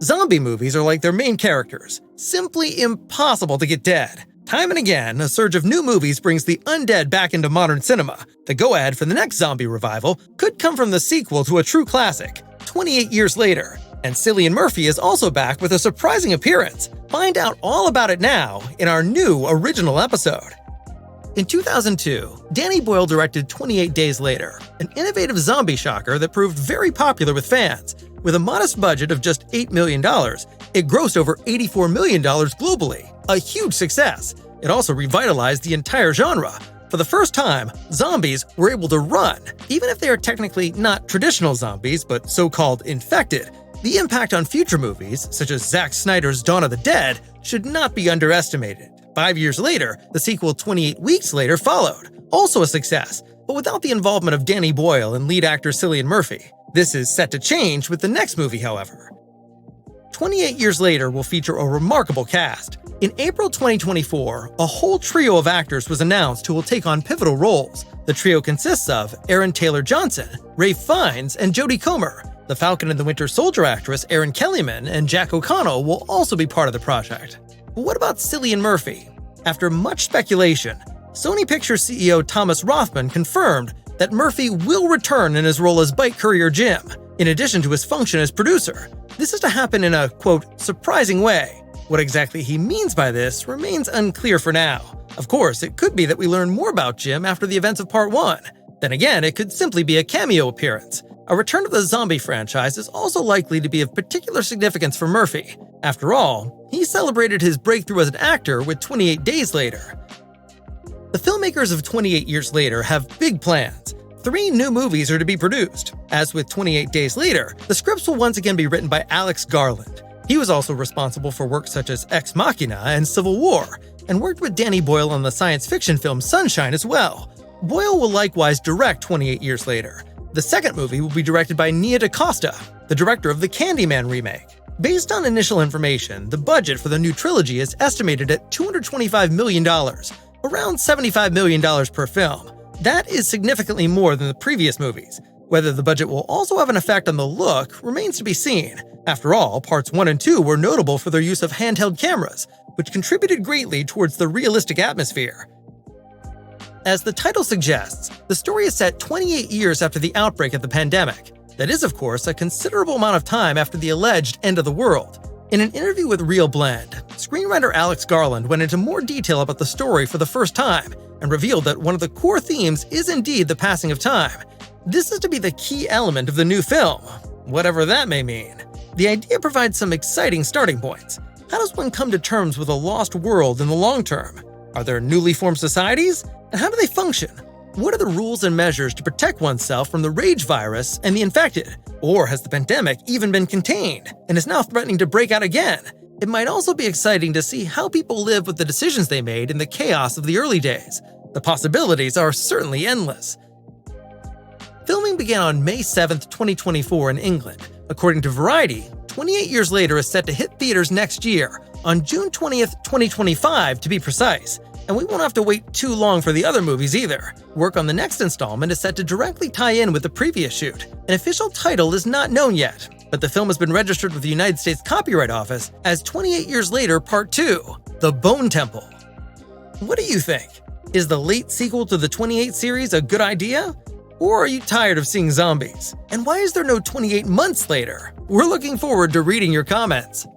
Zombie movies are like their main characters, simply impossible to get dead. Time and again, a surge of new movies brings the undead back into modern cinema. The go-ahead for the next zombie revival could come from the sequel to a true classic, 28 Years Later. And Cillian Murphy is also back with a surprising appearance. Find out all about it now in our new original episode. In 2002, Danny Boyle directed 28 Days Later, an innovative zombie shocker that proved very popular with fans. With a modest budget of just $8 million, it grossed over $84 million globally, a huge success. It also revitalized the entire genre. For the first time, zombies were able to run, even if they are technically not traditional zombies, but so-called infected. The impact on future movies, such as Zack Snyder's Dawn of the Dead, should not be underestimated. 5 years later, the sequel 28 Weeks Later followed, also a success, but without the involvement of Danny Boyle and lead actor Cillian Murphy. This is set to change with the next movie, however. 28 Years Later will feature a remarkable cast. In April 2024, a whole trio of actors was announced who will take on pivotal roles. The trio consists of Aaron Taylor-Johnson, Ralph Fiennes, and Jodie Comer. The Falcon and the Winter Soldier actress Erin Kellyman and Jack O'Connell will also be part of the project. But what about Cillian Murphy? After much speculation, Sony Pictures CEO Thomas Rothman confirmed that Murphy will return in his role as bike courier Jim, in addition to his function as producer. This is to happen in a, quote, surprising way. What exactly he means by this remains unclear for now. Of course, it could be that we learn more about Jim after the events of Part 1. Then again, it could simply be a cameo appearance. A return to the zombie franchise is also likely to be of particular significance for Murphy. After all, he celebrated his breakthrough as an actor with 28 Days Later. The filmmakers of 28 Years Later have big plans. 3 new movies are to be produced. As with 28 Days Later, the scripts will once again be written by Alex Garland. He was also responsible for work such as Ex Machina and Civil War, and worked with Danny Boyle on the science fiction film Sunshine as well. Boyle will likewise direct 28 Years Later. The second movie will be directed by Nia DaCosta, the director of the Candyman remake. Based on initial information, the budget for the new trilogy is estimated at $225 million, around $75 million per film. That is significantly more than the previous movies. Whether the budget will also have an effect on the look remains to be seen. After all, parts 1 and 2 were notable for their use of handheld cameras, which contributed greatly towards the realistic atmosphere. As the title suggests, the story is set 28 years after the outbreak of the pandemic. That is, of course, a considerable amount of time after the alleged end of the world. In an interview with Real Blend, screenwriter Alex Garland went into more detail about the story for the first time and revealed that one of the core themes is indeed the passing of time. This is to be the key element of the new film, whatever that may mean. The idea provides some exciting starting points. How does one come to terms with a lost world in the long term? Are there newly formed societies? And how do they function? What are the rules and measures to protect oneself from the rage virus and the infected? Or has the pandemic even been contained and is now threatening to break out again? It might also be exciting to see how people live with the decisions they made in the chaos of the early days. The possibilities are certainly endless. Filming began on May 7, 2024 in England. According to Variety, 28 Years Later is set to hit theaters next year, on June 20th, 2025 to be precise. And we won't have to wait too long for the other movies either. Work on the next installment is set to directly tie in with the previous shoot. An official title is not known yet, but the film has been registered with the United States Copyright Office as 28 Years Later Part 2, The Bone Temple. What do you think? Is the late sequel to the 28 series a good idea? Or are you tired of seeing zombies? And why is there no 28 months later? We're looking forward to reading your comments.